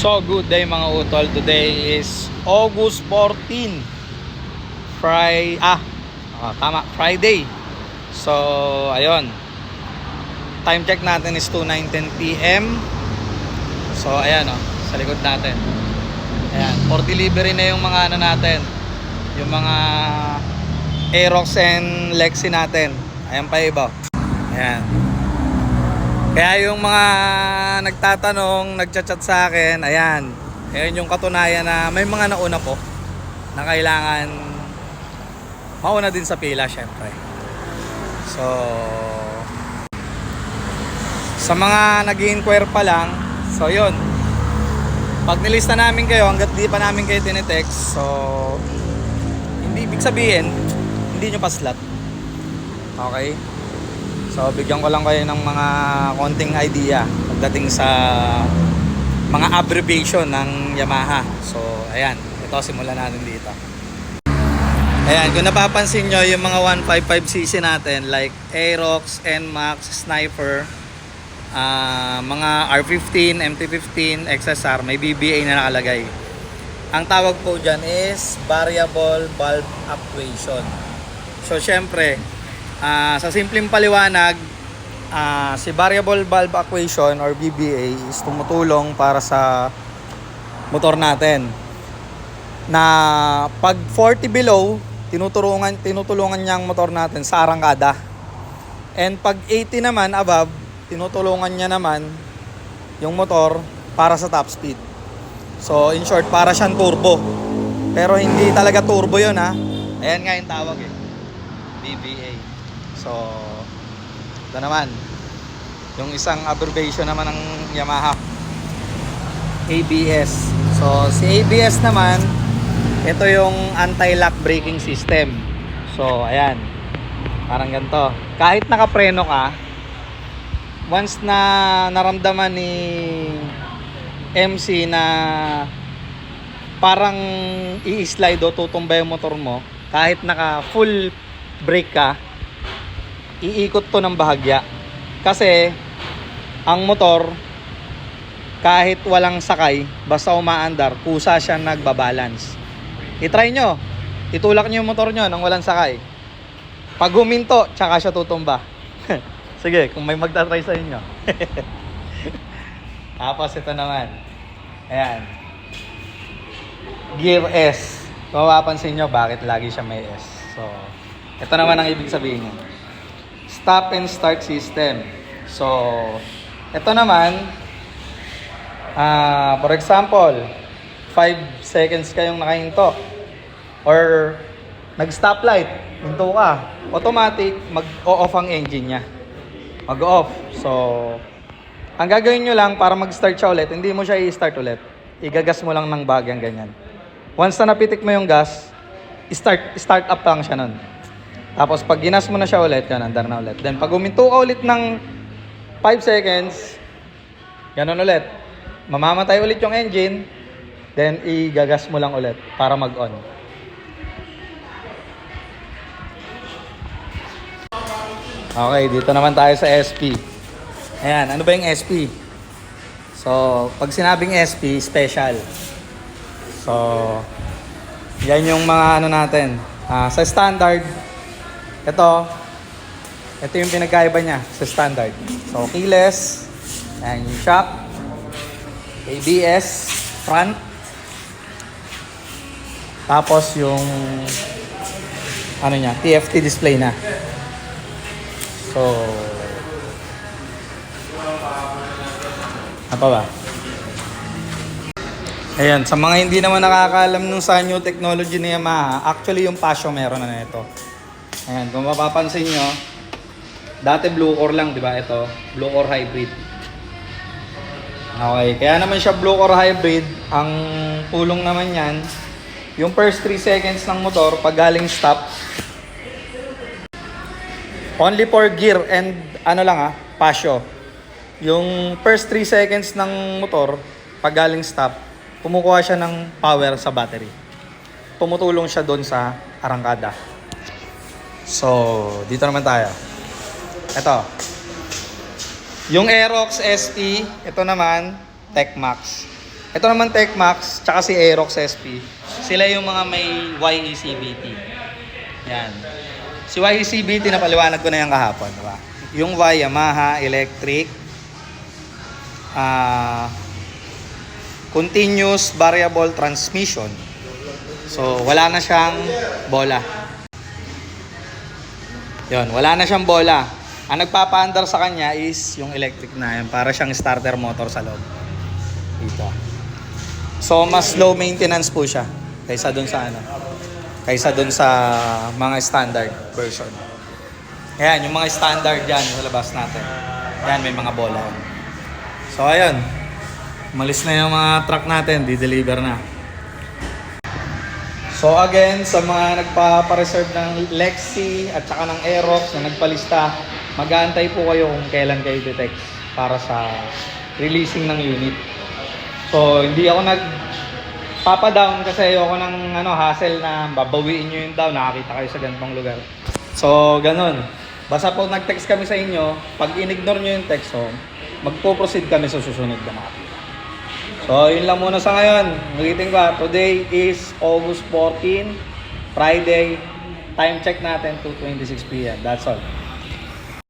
So good day mga utol. Today is August 14. Friday. So ayun. Time check natin is 2:19 PM. So ayan sa likod natin. Ayan, for delivery na yung mga natin. Yung mga Aerox and Lexi natin. Ayan pa iba. Ayan. Kaya yung mga nagtatanong, nagchat-chat sa akin, ayan. Ayan yung katunayan na may mga nauna po na kailangan mauna din sa pila syempre. So sa mga nag-i-inquire pa lang, so yun. Pag nilista namin kayo, hanggat di pa namin kayo tinetext, so hindi ibig sabihin, hindi nyo pa slot. Okay? So bigyan ko lang kayo ng mga konting idea pagdating sa mga abbreviation ng Yamaha. So ayan, ito simulan natin dito. Ayan, kung napapansin nyo yung mga 155cc natin like Aerox, NMAX, Sniper, mga R15, MT15, XSR, may BBA na nakalagay. Ang tawag po dyan is Variable Valve Actuation. So syempre, sa simpleng paliwanag, si Variable Valve Actuation or VVA is tumutulong para sa motor natin. Na pag 40 below, tinutulungan niya ang motor natin sa arangkada. And pag 80 naman above, tinutulungan niya naman yung motor para sa top speed. So in short, para siyang turbo. Pero hindi talaga turbo yun ha. Ayan nga yung tawag VVA. So, ito naman yung isang abbreviation naman ng Yamaha, ABS. So, si ABS naman, ito yung anti-lock braking system. So, ayan, parang ganito. Kahit nakapreno ka, once na naramdaman ni MC na parang i-slide o tutumba yung motor mo, kahit naka full brake ka, iikot to ng bahagya. Kasi ang motor kahit walang sakay, basta umaandar, kusa siya nagbabalance. I-try nyo, itulak nyo yung motor nyo nang walang sakay. Pag huminto, tsaka siya tutumba. Sige, kung may magta-try sa inyo. Tapos ito naman, ayan, Gear S. Kung mapapansin nyo, bakit lagi siya may S. So ito naman ang ibig sabihin niya, stop and start system. So ito naman, for example, 5 seconds kayong nakahinto or nag-stoplight, hinto ka, automatic mag-o-off ang engine niya. Mag-off. So ang gagawin nyo lang para mag-start siya ulit, hindi mo siya i-start ulit. Igagas mo lang ng bagyang ganyan. Once na napitik mo yung gas, start up lang siya nun. Tapos pag ginas mo na siya ulit, yan, andar na ulit. Then pag huminto ka ulit ng 5 seconds, ganun ulit. Mamamatay ulit yung engine, then igagas mo lang ulit para mag-on. Okay, dito naman tayo sa SP. Ayan, ano ba yung SP? So, pag sinabing SP, special. So, yan yung mga natin. Sa standard, ito yung pinagkaiba niya sa standard. So, keyless, ayan yung shock, ABS, front, tapos yung TFT display na. So, apa ba? Ayan, sa mga hindi naman nakakaalam nung sa new technology ni Yamaha, actually yung Passion meron na nito. Ayan, kung mapapansin nyo, dati blue core lang, di ba? Ito, blue core hybrid. Okay, kaya naman siya blue core hybrid. Ang tulong naman yan, yung first 3 seconds ng motor, pag galing stop, only for gear and Passion. Yung first 3 seconds ng motor, pag galing stop, kumukuha siya ng power sa battery. Tumutulong siya doon sa arangkada. So, dito naman tayo. Ito. Yung Aerox ST, ito naman, TechMax. Ito naman Techmax, tsaka si Aerox SP. Sila yung mga may YECBT. Yan. Si YECBT, napaliwanag ko na yan kahapon. Diba? Yung Y, Yamaha, electric, continuous variable transmission. So, wala na siyang bola. Yun, wala na siyang bola. Ang nagpapaandar sa kanya is yung electric na yan. Para siyang starter motor sa loob. Dito. So, mas low maintenance po siya. Kaysa dun sa mga standard version. Ayan, yung mga standard dyan sa labas natin. Ayan, may mga bola. So, ayun. Umalis na yung mga truck natin. Di-deliver na. So again, sa mga nagpa-reserve ng Lexi at saka ng Aerox na nagpalista, mag-aantay po kayo kung kailan kayo detect para sa releasing ng unit. So hindi ako nagpapa-down kasi ayoko ng hassle na babawiin nyo yung down, nakakita kayo sa ganitong lugar. So ganun. Basta po nag-text kami sa inyo, pag in-ignore nyo yung text, so magpo-proceed kami sa susunod na natin. So, yun lang muna sa ngayon. Ulitin ko, today is August 14, Friday. Time check natin, 2:26 p.m. That's all.